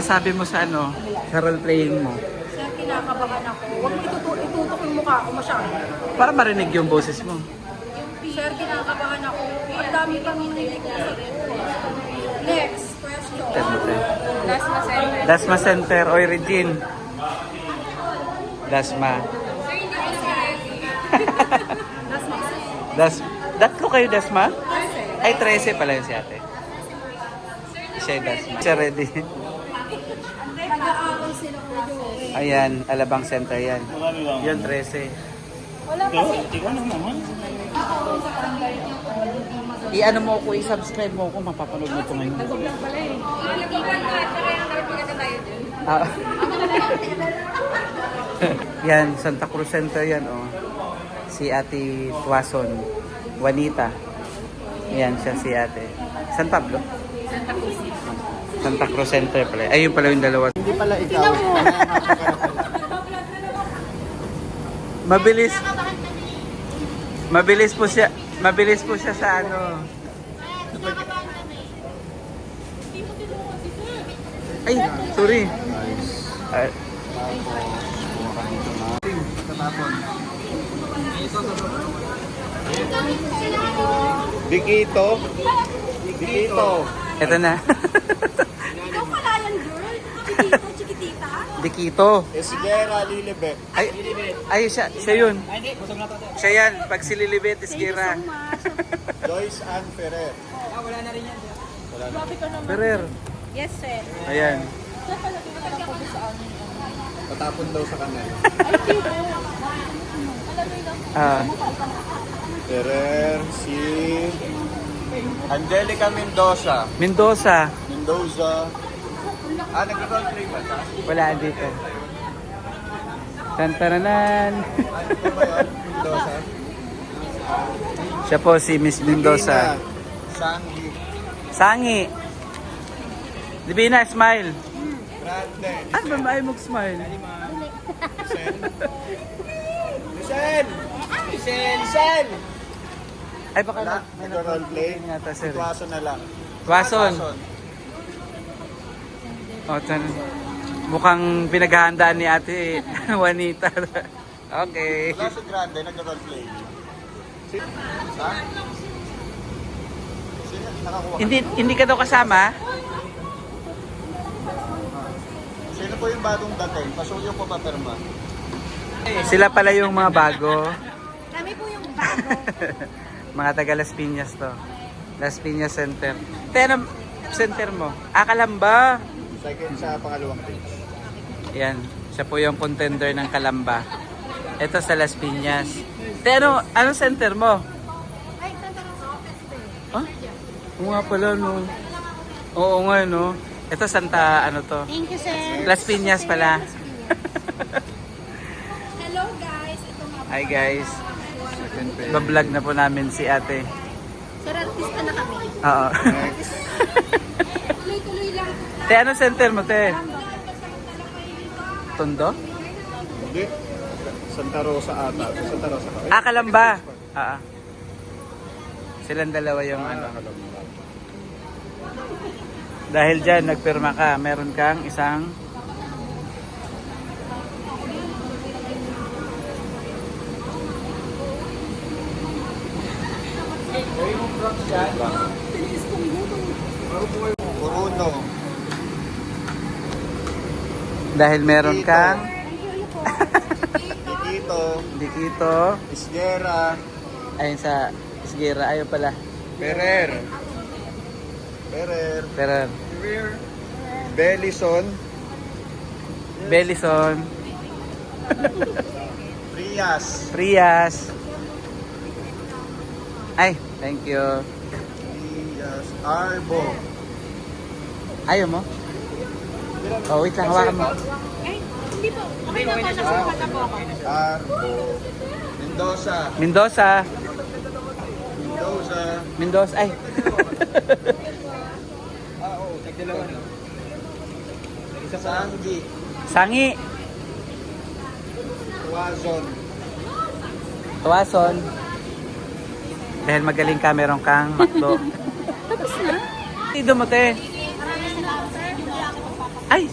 masasabi mo sa ano, sa role playing mo? Sir, kinakabahan ako. Huwag mo itutok yung mukha ko masyado. Para marinig yung boses mo. Sir, kinakabahan ako. Ang dami pang hindi ko sagot. Next question. Dasma Center. Dasma Center, oy Regine. Dasma. Sir, hindi ko si ready. Dasma. Datlo kayo Dasma? Kasi, Ay, 13 pala yun si ate. Siya yung Dasma. Siya ready. nag-aaral sila ko Joey. Ayan, Alabang Center yan. Yun, 13. Wala kasi. I-ano mo ako, i-subscribe mo ako, mapapanood mo ito ngayon. Nag-vlog pala eh. Nag-vlog ka. Pero yung dapat maganda tayo dun. Ah. Yan, Santa Cruz Center yan, oh. Si Ate Tuason, Juanita. Yan, siya si Ate. San Pablo? Santa Cruz. Santa Cruz Center pala. Ayun pala yung dalawa. Hindi pala ikaw. Mabilis. Mabilis po siya. Mabilis po siya sa ano. Ay, sorry. Ay, Dikito. Dikito. eto na. Ikaw pala yan, girl. Chiquitita, chiquitita. Dikito. Esguera, Lilibet. Ay, siya yun. Siya yan. Pag si Lilibet, Isgira. Joyce Ann Ferrer. Grabe ka naman. Ferrer. Yes, sir. Ayan. Patapon daw sa kanal. Ah, Ferrer, si Angelica Mendoza. Mendoza. Mendoza. Nag-roll play ba siya? Wala dito. Tantaranan. Ano ba yun? Mendoza. Siya po si Miss Mendoza. Sangi. Sangi. Divina, smile. Grande. Ano ba ba mag-smile? Michelle! Michelle! Ay, baka Wala, nag-roll play. Yata, sir. Tuwaso na lang. Tuwason. O, mukhang pinaghahandaan ni Ate Juanita. Okay. Wala si Grande, nag-roll play. Ha? Sino? Nakakuha ka? Hindi ka daw kasama? Sino po yung bagong dating? Pasuyo po pa perma. Sila pala yung mga bago. Kami po yung bago. Mga taga Las Piñas to. Las Piñas Center. Pero center mo? Kalamba. Second sa pangalawang page. Yan. Siya po yung contender ng Kalamba. Ito sa Las Piñas. Pero anong center mo? Ay, tanda lang sa office po eh. Ah? Oo nga pala, no. Oo nga, no. Ito Santa, ano to? Thank you, sir. Las Piñas pala. Hello, guys. Ito nga po. Hi, guys. Bablog na po namin si ate. Sir, artista na kami. Oo. Tuloy-tuloy lang. Te, anong center mo, te? Tondo? Hindi. Santa Rosa ata. Santa Rosa ka. Kalamba. Silang dalawa yung ano. Dahil dyan, nagpirma ka. Meron kang isang Bruno. dahil meron kang Dikito. Dikito. Isguera. Ayun sa Isgira. Ayun pala. Ferrer. Ferrer. Pero Bellison. Bellison. Frias. Frias. Ay, thank you. Frias. Arbo. Ayaw mo? Oh, wait lang. Hawakan mo. Ay, hindi po. Okay na po. Nasukat na po ako. Arbo. Mendoza. Mendoza. Mendoza. Mendoza. Ay. Oo. Nagdalawa na. Sangi. Sangi. Tuazon. Tuwason. Dahil magaling ka, meron kang makdo. Tapos na? Tido mo, te. Maraming salamat, sir. Hindi ako magpapakita. Ay!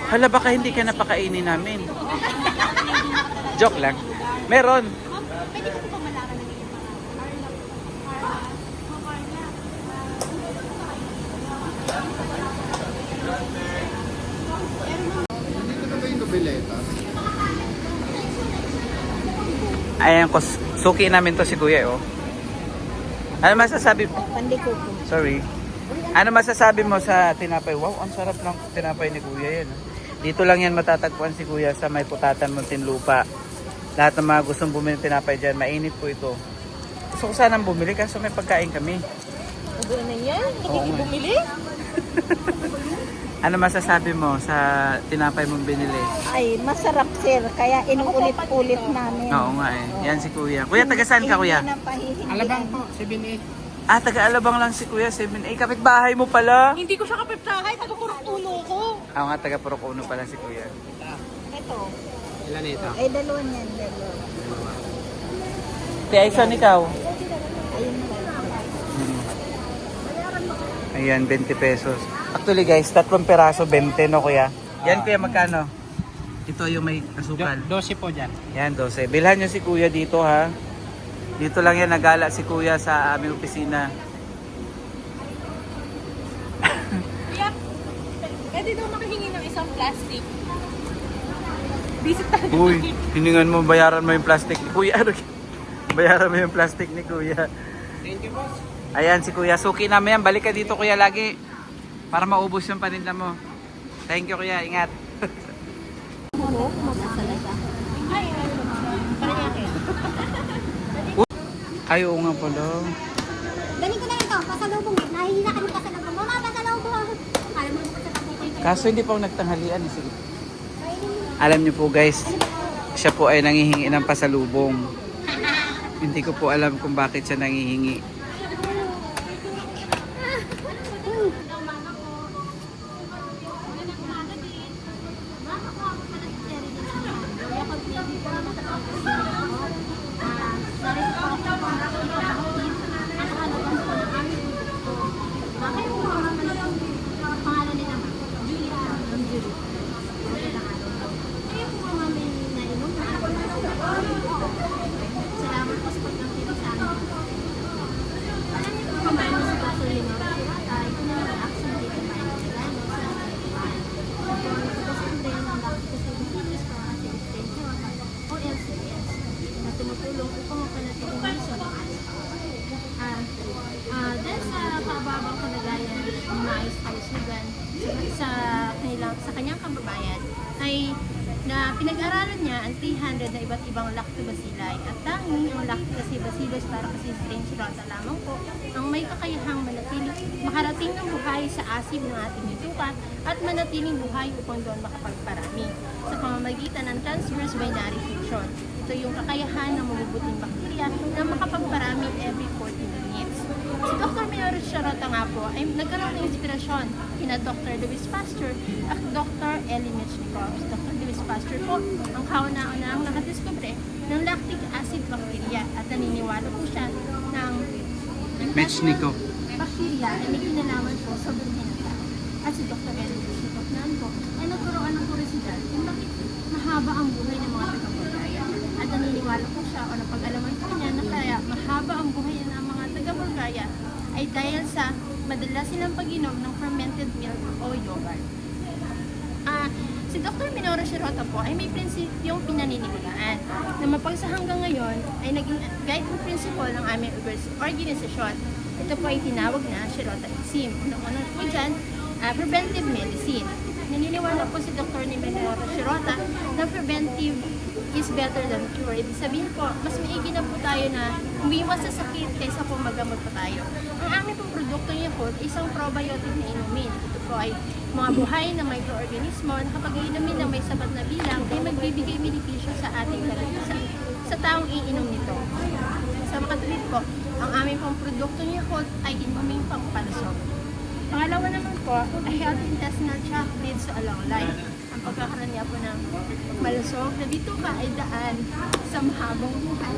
Hala, baka hindi ka napakainin namin. Joke lang. Meron. Pwede ko ba malaman ng iyong Dito na ba yung nobeleta? Ayan ko, suki namin to si Kuya, oh. Ano masasabi mo? Pandikuko. Sorry. Ano masasabi mo sa tinapay? Wow, ang sarap ng tinapay ni Kuya yan. Dito lang yan matatagpuan si Kuya sa may Putatan, Muntinlupa. Lahat ng mga gustong bumili ng tinapay dyan, mainit po ito. Gusto ko sanang bumili kaso may pagkain kami. Ano na yan? Oo Hindi nga. bumili? Ano masasabi mo sa tinapay mong binili? Ay, masarap sir, kaya inuulit-ulit namin. Oo nga eh. Yan si Kuya. Kuya, taga saan ka Kuya? Hindi na pahihindihan. Alabang po, 7A. Ah, taga-Alabang lang si Kuya. 7A. Kapitbahay mo pala. Hindi ko siya kapitbahay. Taga-kurong ulo ko. Oo nga, taga-Purok Uno pala si Kuya. Ito, Ilan ito? ay dalawa niyan, dalawa. Tia Aison, ikaw? Ayun na. Ayan, 20 pesos. Actually guys, 3 peraso, 20 no Kuya? Yan Kuya, magkano? Ito yung may asukal. 12 po dyan. Yan, 12. Bilhan nyo si Kuya dito ha. Dito lang yan, nagala si Kuya sa aming opisina. Kuya, pwede daw makahingi ng isang plastic. Visit tayo. Uy, hiningan mo, bayaran mo yung plastic ni Kuya. Bayaran mo yung plastic ni Kuya. Thank you, boss. Ayan, si Kuya. Suki namin yan. Balik ka dito Kuya lagi. Para maubos yung paninda mo. Thank you Kuya. Ingat. Ay, oo nga pala. Dali ko na ito, pasalubong eh. Nahihila ka ng pasalubong. Mama, pasalubong! Alam mo naman sa tabukoy ko. Kaso hindi pa ako nagtanghalian. Eh. Sige. Alam niyo po guys, siya po ay nangihingi ng pasalubong. Hindi ko po alam kung bakit siya nangihingi. Salamat po sa pagkakita sa amin. Alam niyo po ba yung si Dr. Leonor Sirata, ito na ang action dito by Milano sa Taiwan. Ito ang representative ng Dr. Services for ating extension o LCS na tumutulong upang mapanatiling mission ng ating dahil sa pababang kalagayan ng maayos kalusugan sa kanyang kababayan ay na pinag-aralan niya ang 300 na iba't ibang lactobacilli at tanging ang lactobacillus para kasi strain Shirota lamang po ang may kakayahang makarating ng buhay sa asib ng ating bituka at manatiling buhay upang doon makapagparami sa pamamagitan ng transverse binary fusion. Ito yung kakayahan ng mabubuting bakterya na makapagparami every 40 minutes. Si Dr. Mayor Shirota nga po ay nagkaroon ng inspirasyon kina Dr. Louis Pasteur at Dr. Ellie Metchnikov. Dr. Louis Pasteur po ang kauna-unahang nakadiskubre ng lactic acid bacteria at naniniwala po siya ng Metchnikov. bacteria ay may kinalaman po sa buhay ng tao. At si Dr. Ellie Metchnikov naman po ay nagkaroon ng kurisidad kung bakit mahaba ang buhay ng mga taga-Bulgaria. At naniniwala po siya o napag-alaman po niya na kaya mahaba ang buhay ng mga taga-Bulgaria ay dahil sa madalas silang pag-inom ng fermented milk o yogurt. Si Dr. Minoru Shirota po ay may prinsipyong pinaniniwalaan na mapagsa hanggang ngayon ay naging guiding principle ng aming organisasyon. Ito po ay tinawag na Shirota-ism. Unang-una po dyan, preventive medicine. Naniniwala po si Dr. Minoru Shirota na preventive is better than cure. Ibig sabihin po, mas maigi na po tayo na umiwas sa sakit kaysa po magamot pa tayo. Ang aming pong produkto niya po, isang probiotic na inumin. Ito po ay mga buhay na microorganismo na kapag inumin na may sapat na bilang ay magbibigay benepisyo sa ating kalusugan sa taong iinom nito. Sa makatulid po, ang aming pong produkto niya po ay inuming pampalusog. Pangalawa naman po, a healthy intestinal tract leads to a long life. Ang pagkakaroon niya po ng malusog na bituka ay daan sa mahabang buhay.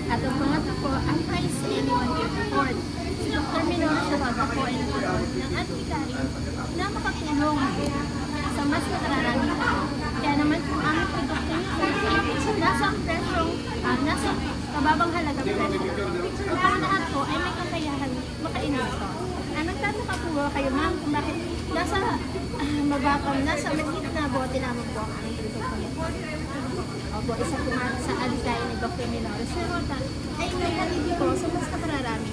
At ang pangatlo po, ang price ay anyone can afford. Si Dr. Minor Serrota po ay nagkaroon ng adhikari na makatulong sa mas nakararami po. Kaya naman po aming produkto nito ay nasa presyong, nasa mababang halagang presyo. Ang lahat po ay may kakayahan makainom ito. Nagtataka po ba kayo ma'am kung bakit nasa nasa maliit na bote naman po ang aming produkto nito. Opo, isa po nga sa aligaya ni Dr. Minor Serrota ay may haligi po sa mas nakararami.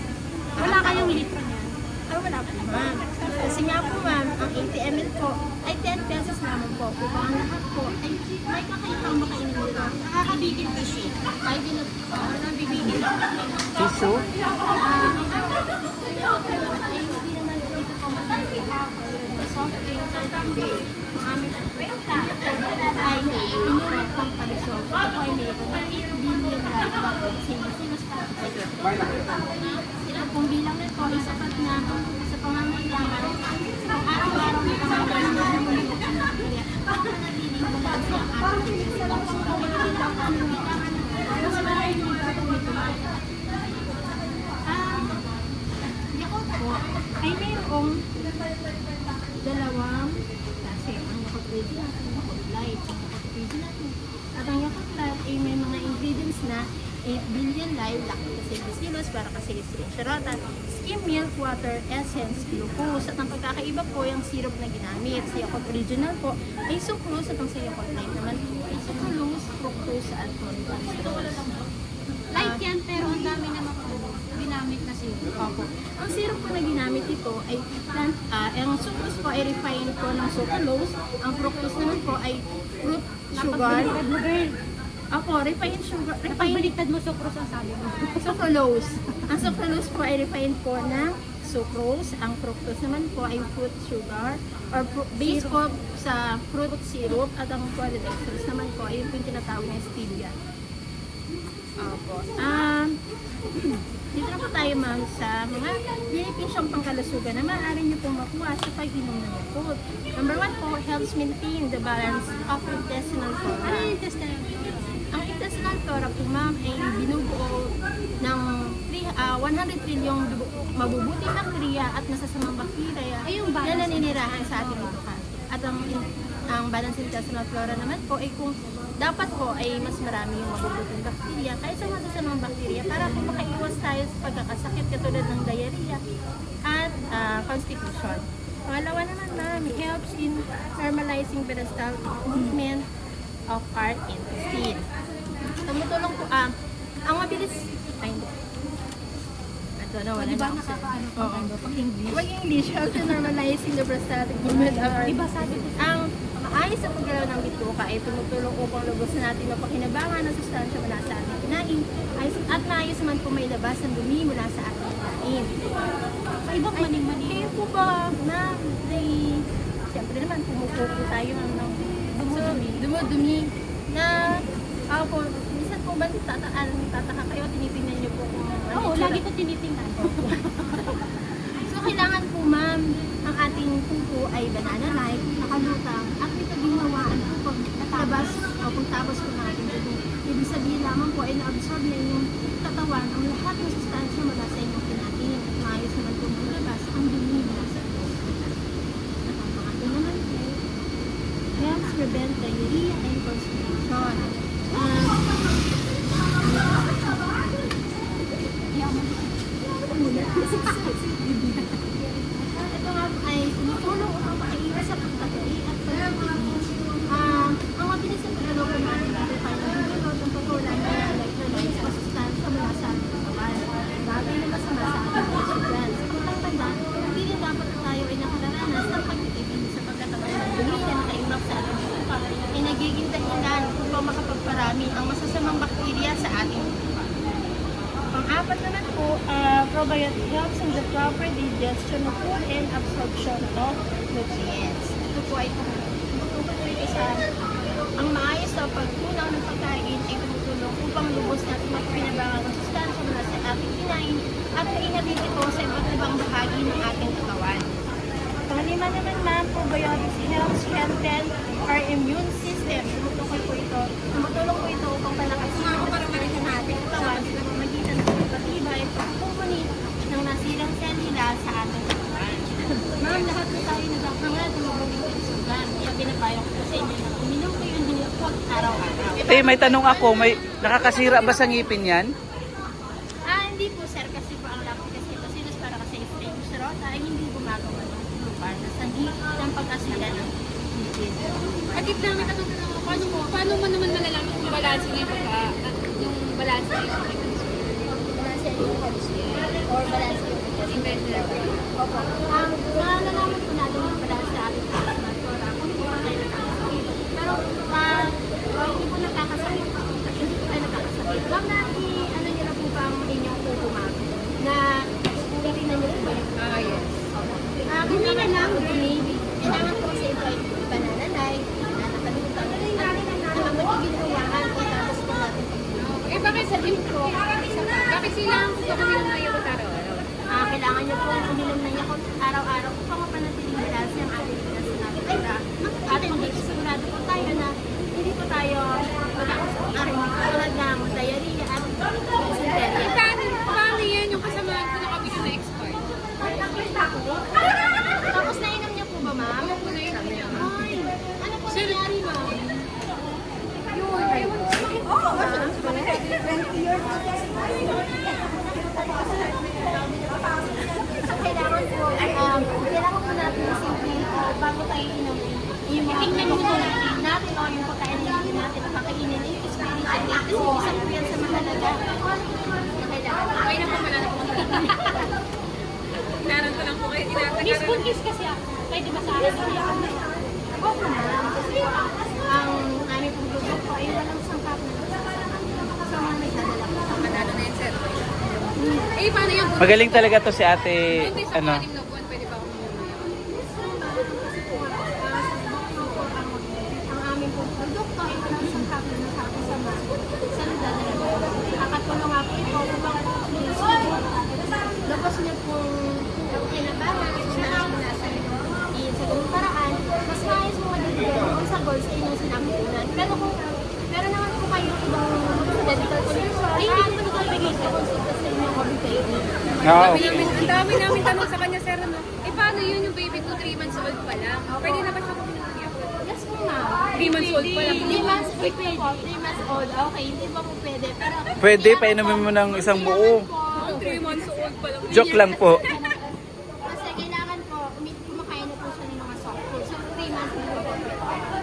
Wala kayong litro niyan? Wala po ma'am. Kasi nga po ma'am, ang 80 ml po ay 10 pesos naman po. Upang ang lahat po ay may kakaibang makainin nito. Nakakabigil tissue. Ay, nabibigil. Tissue? Ay, hindi naman po ito po mabibigil. Soft drinks ay tambay. Ang aming kwenta ay inulit pang palisog. Ito po ay meron na 8 billion live bakit sinus para sa iyo. Ito pong bilang nito ay sapat na sa pangangailangan sa araw-araw na pangangailangan ng mga bakterya para manatiling balanse ang ating mas marami dito po ito. Yakult po ay mayroong dalawang klase. Ang Yakult Ready at ang Yakult Light. Ang Yakult Ready natin. At ang Yakult Light ay may mga ingredients na 8 billion live lactic acid bacillus para kasi Serrota, skim milk, water, essence, glucose. At ang pagkakaiba po yung syrup na ginamit. Sa Yakult Original po ay sucrose at ang sa Yakult Light naman po ay sucralose, fructose at cornstarch. Light yan, pero ang dami naman po ginamit na syrup. Opo. Ang syrup po na ginamit ito ay ang sucrose po ay refined po ng sucralose. Ang fructose naman po ay fruit sugar. Opo, refined sugar. Baliktad mo sucrose ang sabi mo. Sucralose. Ang sucralose po ay refined po ng sucrose. Ang fructose naman po ay fruit sugar or base po sa fruit syrup. At ang polydextrose naman po ay yung tinatawag na stevia. Opo. Dito na po tayo ma'am sa mga benepisyong pangkalusugan na maaari niyo pong makuha sa pag-inom ng Yakult. Number 1 po, helps maintain the balance of intestinal flora. Ano yung intestinal flora? Ang intestinal flora po ma'am ay binubuo ng 100 trilyong mabubuting bakterya at masasamang bakterya na naninirahan sa ating lupa. At ang balance intestinal flora naman po ay kung dapat po ay mas marami yung mabubuting bakterya kaysa masasamang bakterya para po makaiwas tayo sa pagkakasakit katulad ng diarrhea at constipation. Pangalawa naman ma'am, helps in normalizing peristaltic movement of our intestine. Tumutulong po, ang mabilis, ay hindi. Ito na, wala Diba na ako sa- nakakaano Oo. pang ano, pang English? Pag-English, helps in normalizing the peristaltic movement of our Diba sabi ko? ang maayos sa paggalaw ng bituka ay tumutulong upang lubos na natin mapakinabangan ng sustansya mula sa ating kinain at maayos naman po may labas ng dumi mula sa ating kinain. Sa ibang maning-mani. Kayo po ba na siyempre naman pumupupo tayo ng dumudumi na ako, minsan po ba tataka kayo, tinitingnan niyo po kung ano Oo, yung lagi tsura? ko tinitingnan. So, kailangan po ma'am, ang ating pupo ay banana-like, nakalutang, at may kabinawaan po pag natabas o pagtabas po ng ating pupo. Ibig sabihin lamang po ay na-absorb na inyong katawan ang lahat ng sustansya mula sa inyong kinain. At maayos naman po malabas ang dumi mula sa inyong kinain. At ang pangatlo naman po, helps prevent diarrhea and constipation. Ito nga ay tumutulong upang makaiwas sa pagkakali at pagkakali. Ang mabilis ng paglalaw po natin ay pinagulot ang pagkulang ng electrolytes o sustansya mula sa ating katawan. Bagay na masama sa ating kalusugan. Sa pagkakanda, hindi rin dapat tayo ay nakararanas ng pagtitipid sa pagkakaroon ng dumi na nakaimbak sa ating buka ay nagiging dahilan upang makapagparami ang masasamang bakterya sa ating buka. Pang-apat naman po, probiotic helps in the proper digestion of food and absorption of nutrients. Ito po ay tumutulong po ito sa ang maayos na pagtunaw ng pagkain ay tumutulong upang lubos natin mapinabangan ng sustansya mula sa ating kinain at mainatid ito sa iba't ibang bahagi ng ating katawan. Panglima naman ma'am, probiotics helps strengthen our immune system. Tumutulong po ito upang palakasin ang ating katawan may tanong ako, may nakakasira ba sa ngipin yan? Hindi po sir, kasi po ang lapit kasi ito sinus para kasi yung sirota ay hindi gumagawa ng lupa na sa ng pag-asila ng ngipin. At if namin katulad paano mo naman malalaman kung balanse niya yung balanse niya Balanse yung hemispheric or balanse yung hemispheric. Opo. Ang nalalaman po natin yung balanse sa ating plasma flora kung hindi po tayo nakakasakit. Pero hindi po nakakasakit. Hindi po tayo nakakasakit. Wag na ano niyo na po ba ang inyong kukumag na titignan niyo po ba yung yes. dumi na lang, dumi. Kailangan po kasi ito ay banananay, nakalimutan na rin natin na magiging tuwangan kung tapos po natin. Eh bakit sa gym ko? Bakit sila ang kukuminom na yung taro? Kailangan nyo po uminom na niya kung araw-araw kung pangapanatiling balanse ang ating bigas natin para at magiging sigurado po tayo na hindi po tayo tulad ng diarrhea at dysentery. Paano yan yung kasamahan ko nakabili na expired? Tapos nainom niyo po ba, ma'am? Nainom niya. Ay, ano po nangyari, ma'am? Kailangan po natin na simple bago tayo inumin. Yung mga pagkain natin o yung pagkain natin nakakainin yung experience natin. Kasi isa po yan sa mahalaga. Kailangan. Okay na po, wala na po. Meron ko lang po kayo tinatagaran. Buntis kasi ako. Pwede ba sa akin siya? Oo naman. Kasi ang aming pong produkto ay walang sangkap na nagsasama. So, mga may dadala po. Manalo na yan, sir. Eh, paano yung Magaling talaga to si ate, buntis sa ano. 6 na buwan, pwede ba akong Ang aming pong produkto ay walang sangkap na nagsasama. Sa dadala po. Nakakatulong nga po ito upang labas niyo pong kinabahan na nasa iyon sa ganung paraan, mas maayos mo madibigyan kung sa goals sa inyong sinapunan. Pero kung meron naman po kayo ibang medical condition, ay hindi ko pa nagbibigay sa konsulta sa inyong OB-GYN. Oo. Ang dami namin tanong sa kanya, sir, ano? Eh, paano yun yung baby ko 3 months old pa lang? Pwede na ba siya kuminom ng yakult? Yes po, ma'am. 3 months old pa lang. 3 months, wait po, 3 months old. Okay, hindi pa po pwede. Pero Pwede, painumin mo ng isang buo. 3 months old pa lang. Joke lang po. Kasi kailangan po, kumakain na po siya ng mga soft food. So, 3 months na po.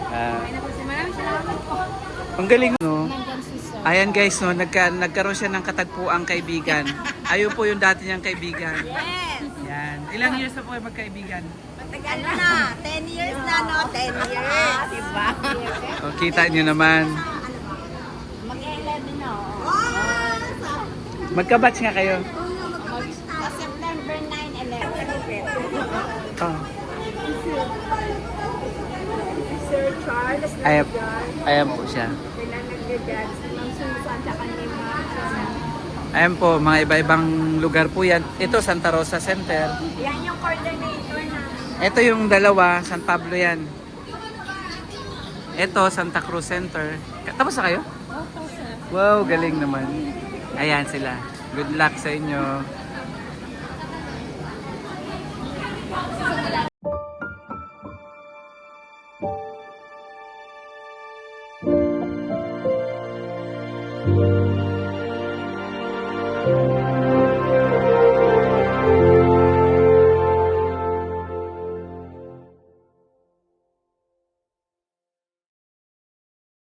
Ah, Ayun na po si Ma'am. Salamat po. ang galing, no? Nandyan si sir. Ayan guys, no, nagkaroon siya ng katagpuang kaibigan. Ayun po yung dati niyang kaibigan. Yes. Yan. Ilang years na po kayo magkaibigan? Matagal na. 10 years na, no? 10 years. Diba? O, kita niyo naman. Mag-11 na. Magkabatch nga kayo. Sa September 9, 11. Oh. Sir Charles Ayan, ayan po siya. sila nag-judge ng Susan sa kanila. Ayan po, mga iba-ibang lugar po yan. Ito, Santa Rosa Center. Yan yung coordinator namin. Ito yung dalawa, San Pablo yan. Ito, Santa Cruz Center. Tapos na kayo? Wow, galing naman. Ayan sila. Good luck sa inyo.